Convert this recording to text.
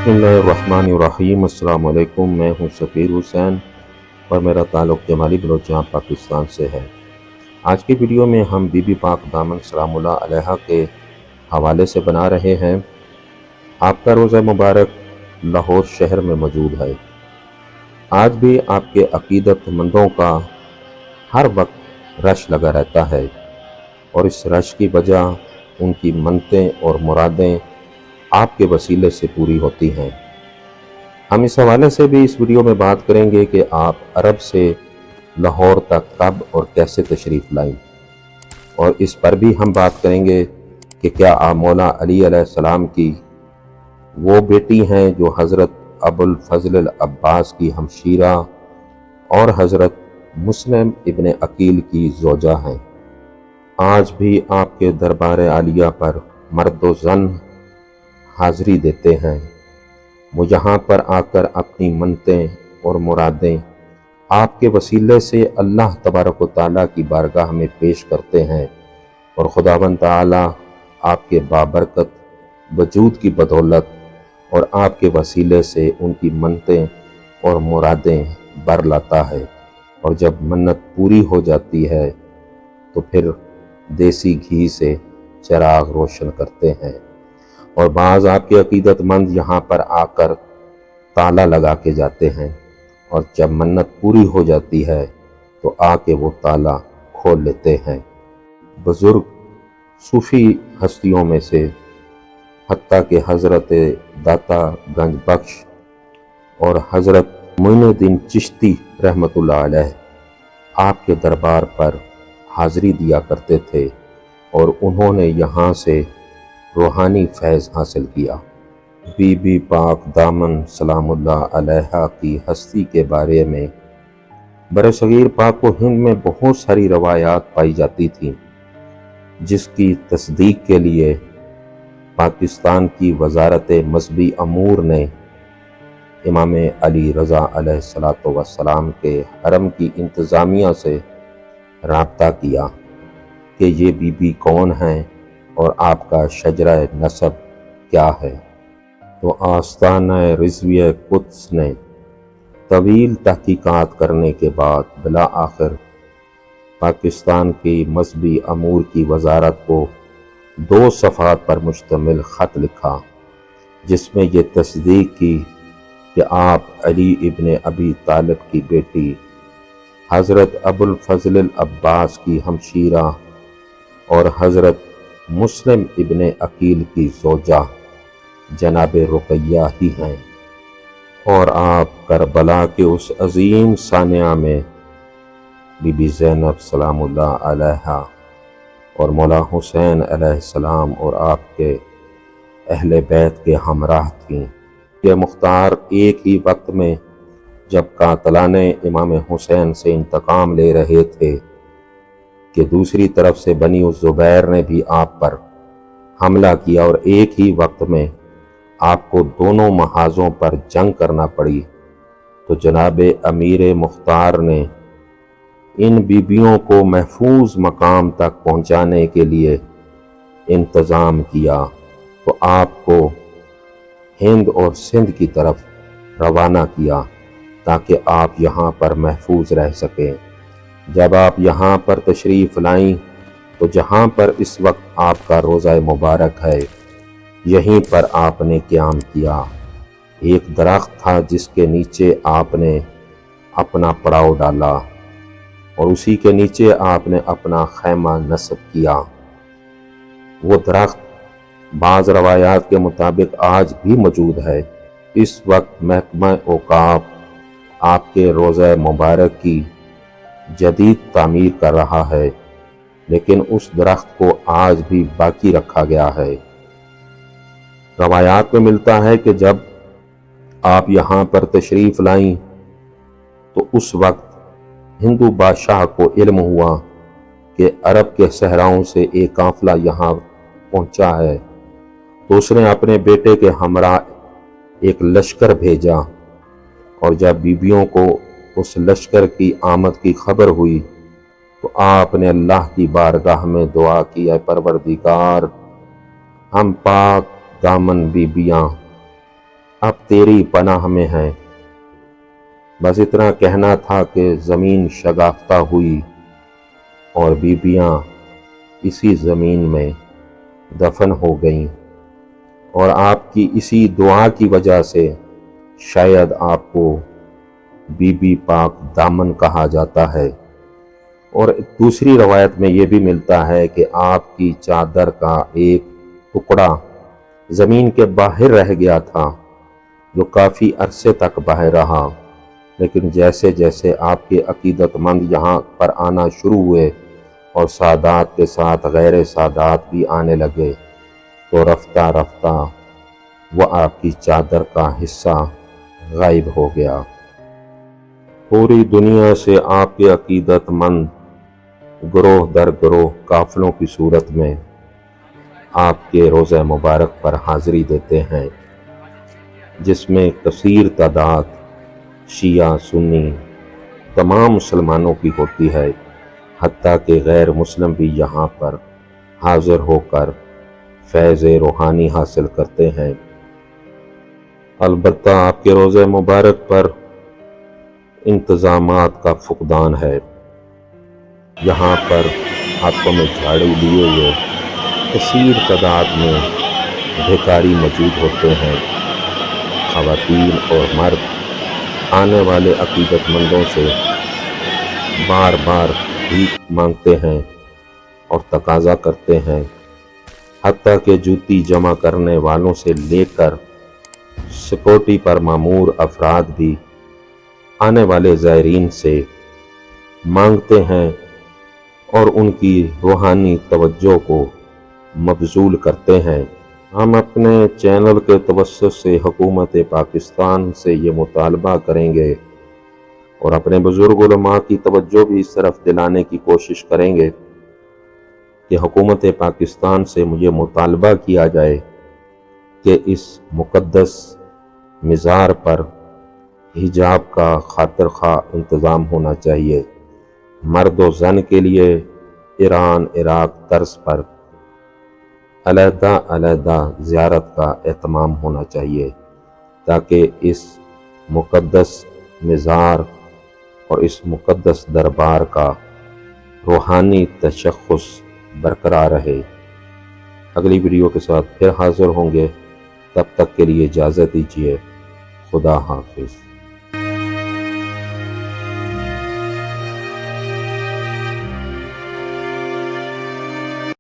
बिस्मिल्लाहिर्रहमानिर्रहीम। अस्सलाम वालेकुम। मैं हूं सफ़ीर हुसैन और मेरा ताल्लुक़ जमाली बलोचिस्तान पाकिस्तान से है। आज की वीडियो में हम बीबी पाक दामन सलामुल्लाह अलैहा के हवाले से बना रहे हैं। आपका रोज़ा मुबारक लाहौर शहर में मौजूद है। आज भी आपके अक़ीदतमंदों का हर वक्त रश लगा रहता है और इस रश की वजह उनकी मन्नतें और मुरादें आपके वसीले से पूरी होती हैं। हम इस हवाले से भी इस वीडियो में बात करेंगे कि आप अरब से लाहौर तक कब और कैसे तशरीफ़ लाईं, और इस पर भी हम बात करेंगे कि क्या आप मौला अली अलैहिस्सलाम की वो बेटी हैं जो हज़रत अबुल फ़ज़ल अब्बास की हमशीरा और हज़रत मुस्लिम इब्न अकील की ज़ौजा हैं। आज भी आपके दरबार आलिया पर मर्द व ज़न हाज़री देते हैं। वो यहाँ पर आकर अपनी मन्नतें और मुरादें आपके वसीले से अल्लाह तबारक व तआला की बारगाह में पेश करते हैं, और खुदावंद तआला आपके बाबरकत वजूद की बदौलत और आपके वसीले से उनकी मन्नतें और मुरादें बर लाता है। और जब मन्नत पूरी हो जाती है तो फिर देसी घी से चिराग रोशन करते हैं, और बाज़ आपके अक़ीदतमंद यहाँ पर आकर ताला लगा के जाते हैं, और जब मन्नत पूरी हो जाती है तो आके वो ताला खोल लेते हैं। बुज़ुर्ग सूफ़ी हस्तियों में से हत्ता के हज़रत दाता गंज बख्श और हज़रत मोइनुद्दीन चिश्ती रहमतुल्लाह अलैह आपके दरबार पर हाज़री दिया करते थे, और उन्होंने यहाँ से रूहानी फैज़ हासिल किया। बीबी पाक दामन सलामुल्लाह अलैहा की हस्ती के बारे में बरसगीर पाक व हिंद में बहुत सारी रवायात पाई जाती थीं, जिसकी तस्दीक के लिए पाकिस्तान की वज़ारत मज़हबी अमूर ने इमाम अली रज़ा अलैहिस्सलातो वस्सलाम के हरम की इंतज़ामिया से राब्ता किया कि ये बीबी कौन हैं और आपका शजरा नसब क्या है। तो आस्ताना रिज़विया कुद्स ने तवील तहकीकात करने के बाद बिला आखिर पाकिस्तान की मज़हबी अमूर की वज़ारत को 2 सफ़हात पर मुश्तमिल ख़त लिखा, जिसमें ये तस्दीक की कि आप अली इब्न अबी तालिब की बेटी हज़रत अबुल फ़ज़ल अब्बास की हमशीरा और हज़रत मुस्लिम इब्न अकील की ज़ौजा जनाब रुक़ैया ही हैं, और आप करबला के उस अज़ीम सानिया में बीबी ज़ैनब सलामुल्लाह अलैहा और मौला हुसैन अलैहिस्सलाम और आपके अहले बैत के हमराह थीं। ये मुख्तार एक ही वक्त में जब कातलाने इमाम हुसैन से इंतकाम ले रहे थे कि दूसरी तरफ से बनी उस ज़ुबैर ने भी आप पर हमला किया, और एक ही वक्त में आपको दोनों महाज़ों पर जंग करना पड़ी, तो जनाब अमीर मुख्तार ने इन बीबियों को महफूज मकाम तक पहुँचाने के लिए इंतज़ाम किया, तो आपको हिंद और सिंध की तरफ रवाना किया ताकि आप यहाँ पर महफूज रह सकें। जब आप यहाँ पर तशरीफ़ लाईं तो जहाँ पर इस वक्त आपका रोज़ा मुबारक है, यहीं पर आपने क़याम किया। एक दरख्त था जिसके नीचे आपने अपना पड़ाव डाला, और उसी के नीचे आपने अपना खैमा नस्ब किया। वो दरख्त बाज़ रवायात के मुताबिक आज भी मौजूद है। इस वक्त महकमा औक़ाफ़ आपके रोज़ा मुबारक की जदीद तामीर कर रहा है, लेकिन उस दरख्त को आज भी बाकी रखा गया है। रवायात में मिलता है कि जब आप यहाँ पर तशरीफ़ लाईं तो उस वक्त हिंदू बादशाह को इल्म हुआ कि अरब के सहराओं से एक काफ़िला यहाँ पहुँचा है, तो उसने अपने बेटे के हमरा एक लश्कर भेजा, और जब बीबियों को उस लश्कर की आमद की खबर हुई तो आपने अल्लाह की बारगाह में दुआ की, ऐ परवरदिगार, हम पाक दामन बीबियाँ اب تیری پناہ میں ہیں۔ بس اتنا کہنا تھا کہ زمین شگافتہ ہوئی اور بیبیاں اسی زمین میں دفن ہو گئیں، اور آپ کی اسی دعا کی وجہ سے شاید آپ کو بی بی پاک دامن کہا جاتا ہے۔ اور دوسری روایت میں یہ بھی ملتا ہے کہ آپ کی چادر کا ایک ٹکڑا زمین کے باہر رہ گیا تھا، جو کافی عرصے تک باہر رہا، لیکن جیسے جیسے آپ کے عقیدت مند یہاں پر آنا شروع ہوئے اور سادات کے ساتھ غیر سادات بھی آنے لگے، تو رفتہ رفتہ وہ آپ کی چادر کا حصہ غائب ہو گیا۔ پوری دنیا سے آپ کے عقیدت مند گروہ در گروہ قافلوں کی صورت میں آپ کے روضہ مبارک پر حاضری دیتے ہیں، جس میں کثیر تعداد شیعہ سنی تمام مسلمانوں کی ہوتی ہے، حتیٰ کہ غیر مسلم بھی یہاں پر حاضر ہو کر فیض روحانی حاصل کرتے ہیں۔ البتہ آپ کے روضہ مبارک پر انتظامات کا فقدان ہے۔ یہاں پر ہاتھوں میں جھاڑو لیے ہوئے کثیر تعداد میں بھکاری موجود ہوتے ہیں۔ خواتین اور مرد آنے والے عقیدت مندوں سے بار بار بھیک مانگتے ہیں اور تقاضا کرتے ہیں، حتیٰ کہ جوتی جمع کرنے والوں سے لے کر سیکورٹی پر مامور افراد بھی آنے والے زائرین سے مانگتے ہیں اور ان کی روحانی توجہ کو مبذول کرتے ہیں۔ ہم اپنے چینل کے توسط سے حکومت پاکستان سے یہ مطالبہ کریں گے اور اپنے بزرگ علماء کی توجہ بھی اس طرف دلانے کی کوشش کریں گے کہ حکومت پاکستان سے یہ مطالبہ کیا جائے کہ اس مقدس مزار پر حجاب کا خاطر خواہ انتظام ہونا چاہیے۔ مرد و زن کے لیے ایران عراق طرز پر علیحدہ علیحدہ زیارت کا اہتمام ہونا چاہیے، تاکہ اس مقدس مزار اور اس مقدس دربار کا روحانی تشخص برقرار رہے۔ اگلی ویڈیو کے ساتھ پھر حاضر ہوں گے، تب تک کے لیے اجازت دیجیے۔ خدا حافظ۔